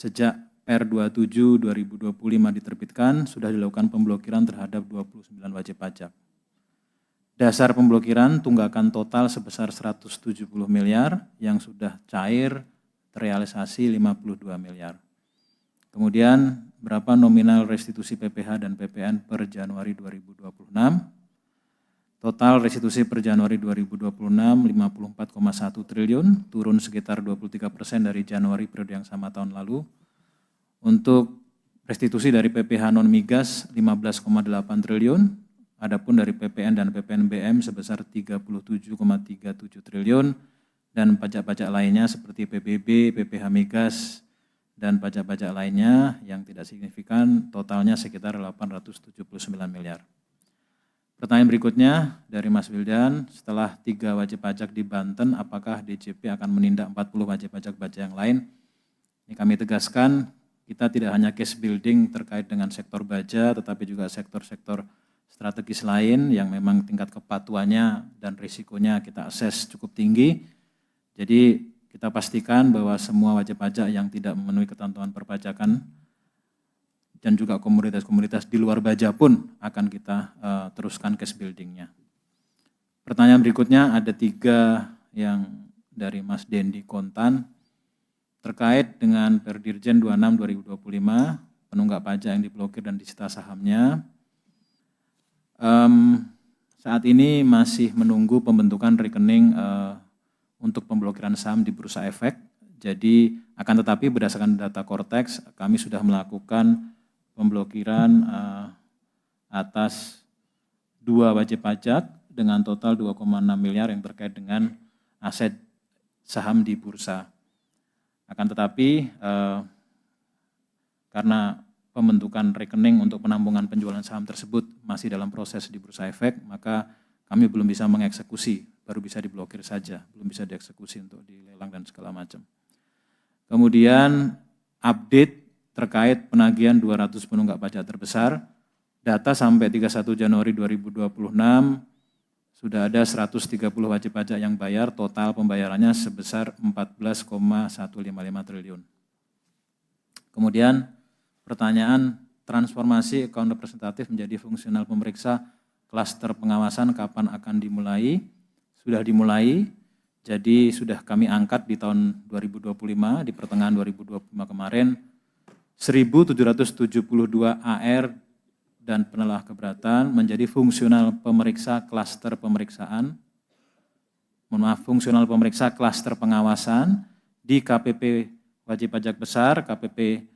Sejak Per 27 2025 diterbitkan, sudah dilakukan pemblokiran terhadap 29 wajib pajak. Dasar pemblokiran tunggakan total sebesar 170 miliar yang sudah cair terrealisasi 52 miliar. Kemudian berapa nominal restitusi PPh dan PPN per Januari 2026? Total restitusi per Januari 2026 54,1 triliun, turun sekitar 23% dari Januari periode yang sama tahun lalu. Untuk restitusi dari PPh non migas 15,8 triliun, adapun dari PPN dan PPNBM sebesar 37,37 triliun, dan pajak-pajak lainnya seperti PBB, PPh migas, dan pajak-pajak lainnya yang tidak signifikan totalnya sekitar 879 miliar. Pertanyaan berikutnya dari Mas Wildan, setelah 3 wajib pajak di Banten, apakah DJP akan menindak 40 wajib pajak yang lain? Ini kami tegaskan, kita tidak hanya case building terkait dengan sektor baja, tetapi juga sektor-sektor strategis lain yang memang tingkat kepatuhannya dan risikonya kita akses cukup tinggi. Jadi kita pastikan bahwa semua wajib pajak yang tidak memenuhi ketentuan perpajakan dan juga komoditas-komoditas di luar baja pun akan kita teruskan case buildingnya. Pertanyaan berikutnya ada 3 yang dari Mas Dendi Kontan terkait dengan Perdirjen 26 2025 penunggak pajak yang diblokir dan disita sahamnya. Saat ini masih menunggu pembentukan rekening untuk pemblokiran saham di Bursa Efek. Jadi akan tetapi berdasarkan data Cortex kami sudah melakukan pemblokiran atas 2 wajib pajak dengan total 2,6 miliar yang terkait dengan aset saham di bursa. Akan tetapi karena pembentukan rekening untuk penampungan penjualan saham tersebut masih dalam proses di Bursa Efek, maka kami belum bisa mengeksekusi, baru bisa diblokir saja, belum bisa dieksekusi untuk dilelang dan segala macam. Kemudian update terkait penagihan 200 penunggak pajak terbesar, data sampai 31 Januari 2026 sudah ada 130 wajib pajak yang bayar, total pembayarannya sebesar 14,155 triliun. Kemudian pertanyaan transformasi account representatif menjadi fungsional pemeriksa klaster pengawasan kapan akan dimulai? Sudah dimulai, jadi sudah kami angkat di tahun 2025, di pertengahan 2025 kemarin, 1.772 AR dan penelah keberatan menjadi fungsional pemeriksa klaster pemeriksaan, fungsional pemeriksa klaster pengawasan di KPP wajib pajak besar, KPP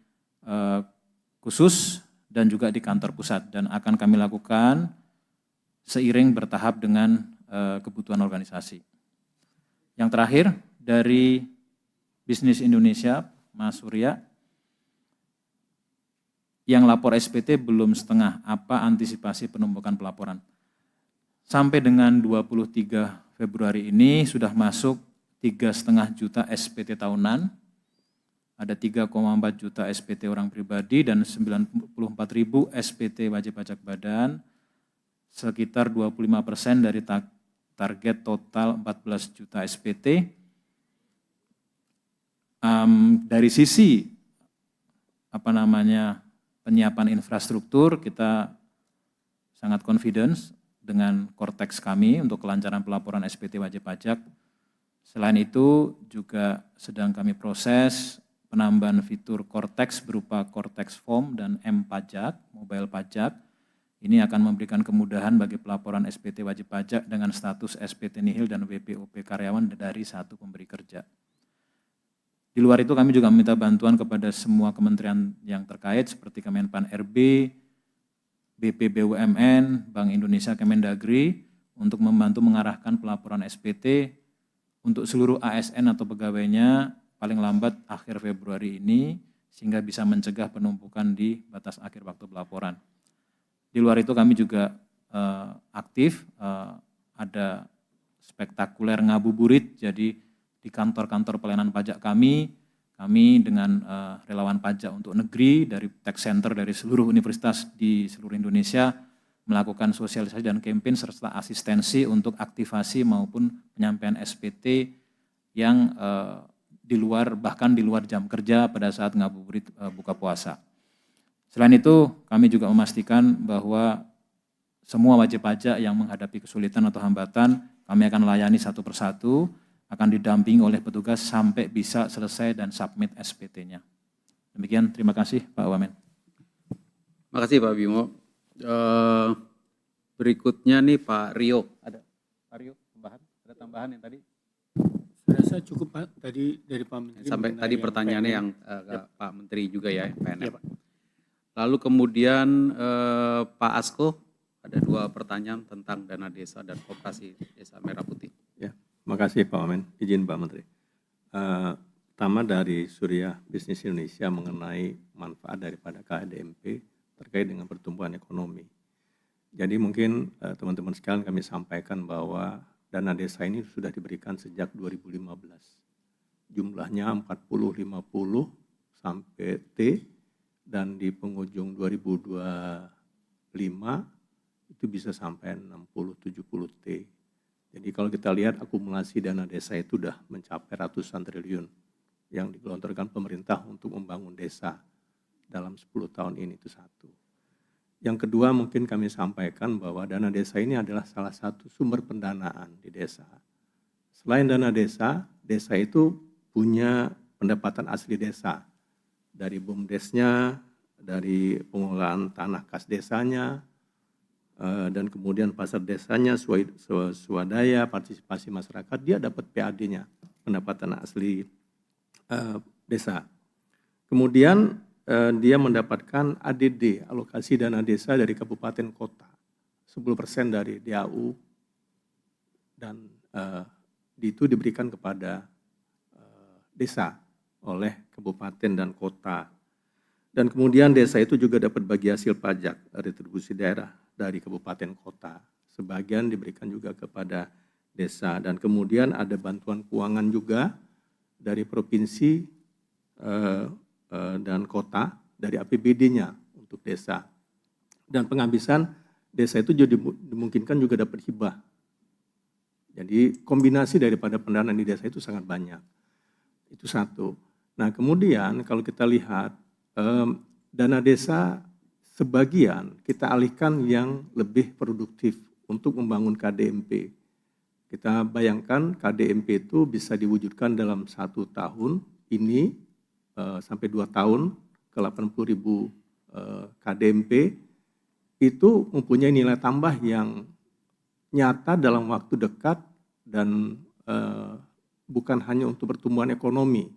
khusus, dan juga di kantor pusat, dan akan kami lakukan seiring bertahap dengan kebutuhan organisasi. Yang terakhir dari Bisnis Indonesia, Mas Surya, yang lapor SPT belum setengah, apa antisipasi penumpukan pelaporan? Sampai dengan 23 Februari ini sudah masuk 3,5 juta SPT tahunan, ada 3,4 juta SPT orang pribadi dan 94.000 SPT wajib pajak badan, sekitar 25% dari target total 14 juta SPT. Dari sisi penyiapan infrastruktur, kita sangat confidence dengan Cortex kami untuk kelancaran pelaporan SPT wajib pajak. Selain itu juga sedang kami proses penambahan fitur Cortex berupa Cortex Form dan M-Pajak, mobile pajak. Ini akan memberikan kemudahan bagi pelaporan SPT wajib pajak dengan status SPT nihil dan WPOP karyawan dari satu pemberi kerja. Di luar itu kami juga meminta bantuan kepada semua kementerian yang terkait seperti Kemenpan RB, BP BUMN, Bank Indonesia, Kemendagri untuk membantu mengarahkan pelaporan SPT untuk seluruh ASN atau pegawainya paling lambat akhir Februari ini sehingga bisa mencegah penumpukan di batas akhir waktu pelaporan. Di luar itu kami juga aktif, ada spektakuler ngabuburit, jadi di kantor-kantor pelayanan pajak kami dengan relawan pajak untuk negeri dari tech center dari seluruh universitas di seluruh Indonesia melakukan sosialisasi dan kampanye serta asistensi untuk aktivasi maupun penyampaian SPT yang bahkan di luar jam kerja pada saat ngabuburit buka puasa. Selain itu, kami juga memastikan bahwa semua wajib pajak yang menghadapi kesulitan atau hambatan, kami akan layani satu persatu, akan didampingi oleh petugas sampai bisa selesai dan submit SPT-nya. Demikian, terima kasih Pak Wamen. Terima kasih Pak Bimo. Berikutnya nih Pak Rio. Ada Pak Rio tambahan? Ada tambahan yang tadi? Saya rasa cukup Pak, tadi dari Pak Menteri. Sampai tadi pertanyaannya yang Pak Menteri juga ya, PNM. Ya, Pak. Lalu kemudian Pak Asko, ada 2 pertanyaan tentang dana desa dan koperasi desa Merah Putih. Ya, makasih Pak Wamen. Izin Pak Menteri. Pertama dari Surya Bisnis Indonesia mengenai manfaat daripada KDMP terkait dengan pertumbuhan ekonomi. Jadi mungkin teman-teman sekalian kami sampaikan bahwa dana desa ini sudah diberikan sejak 2015. Jumlahnya 40-50 sampai T, dan di penghujung 2025 itu bisa sampai 60-70 T. Jadi kalau kita lihat akumulasi dana desa itu sudah mencapai ratusan triliun yang digelontorkan pemerintah untuk membangun desa dalam 10 tahun ini, itu satu. Yang kedua mungkin kami sampaikan bahwa dana desa ini adalah salah satu sumber pendanaan di desa. Selain dana desa, desa itu punya pendapatan asli desa. Dari BUMDesnya, dari pengelolaan tanah kas desanya, dan kemudian pasar desanya, swadaya, partisipasi masyarakat, dia dapat PAD-nya, pendapatan asli desa. Kemudian dia mendapatkan ADD, alokasi dana desa dari kabupaten kota, 10% dari DAU, dan itu diberikan kepada desa oleh kabupaten dan kota. Dan kemudian desa itu juga dapat bagi hasil pajak retribusi daerah dari kabupaten kota. Sebagian diberikan juga kepada desa, dan kemudian ada bantuan keuangan juga dari provinsi dan kota dari APBD-nya untuk desa. Dan penghabisan desa itu jadi dimungkinkan juga dapat hibah. Jadi kombinasi daripada pendanaan di desa itu sangat banyak. Itu satu. Nah kemudian kalau kita lihat dana desa sebagian kita alihkan yang lebih produktif untuk membangun KDMP. Kita bayangkan KDMP itu bisa diwujudkan dalam 1 tahun ini sampai 2 tahun ke 80.000 KDMP, itu mempunyai nilai tambah yang nyata dalam waktu dekat dan bukan hanya untuk pertumbuhan ekonomi.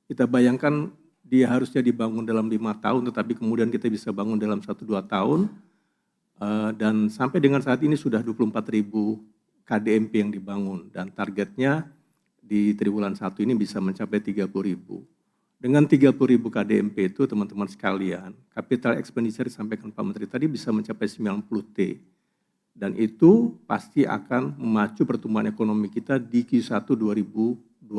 Kita bayangkan dia harusnya dibangun dalam 5 tahun, tetapi kemudian kita bisa bangun dalam 1-2 tahun, dan sampai dengan saat ini sudah 24.000 KDMP yang dibangun, dan targetnya di triwulan 1 ini bisa mencapai 30.000. Dengan 30.000 KDMP itu teman-teman sekalian, capital expenditure disampaikan Pak Menteri tadi bisa mencapai 90 T. Dan itu pasti akan memacu pertumbuhan ekonomi kita di Q1 2026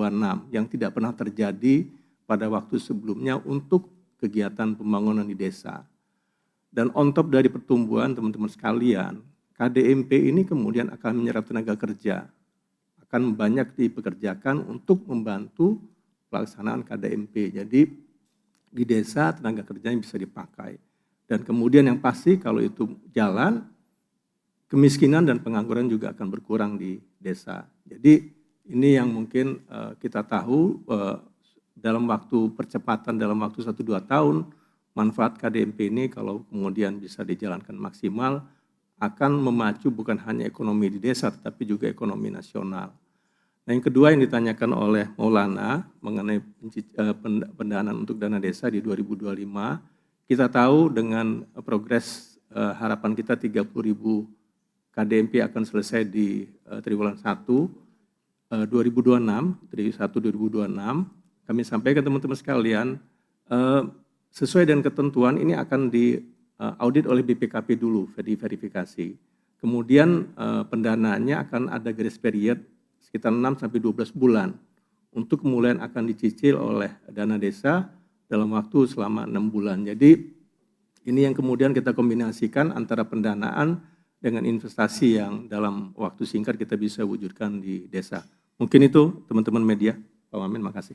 yang tidak pernah terjadi pada waktu sebelumnya untuk kegiatan pembangunan di desa. Dan on top dari pertumbuhan teman-teman sekalian, KDMP ini kemudian akan menyerap tenaga kerja, akan banyak dipekerjakan untuk membantu pelaksanaan KDMP. Jadi di desa tenaga kerjanya bisa dipakai. Dan kemudian yang pasti kalau itu jalan, kemiskinan dan pengangguran juga akan berkurang di desa. Jadi ini yang mungkin kita tahu dalam waktu percepatan, dalam waktu 1-2 tahun, manfaat KDMP ini kalau kemudian bisa dijalankan maksimal, akan memacu bukan hanya ekonomi di desa, tetapi juga ekonomi nasional. Nah, yang kedua yang ditanyakan oleh Maulana mengenai pendanaan untuk dana desa di 2025, kita tahu dengan progres harapan kita 30.000 KDMP akan selesai di triwulan 1 2026, kami sampaikan teman-teman sekalian, sesuai dengan ketentuan ini akan diaudit oleh BPKP dulu, diverifikasi. Kemudian pendanaannya akan ada grace period sekitar 6-12 bulan untuk kemudian akan dicicil oleh dana desa dalam waktu selama 6 bulan. Jadi ini yang kemudian kita kombinasikan antara pendanaan dengan investasi yang dalam waktu singkat kita bisa wujudkan di desa. Mungkin itu teman-teman media. Pak Wamen, makasih.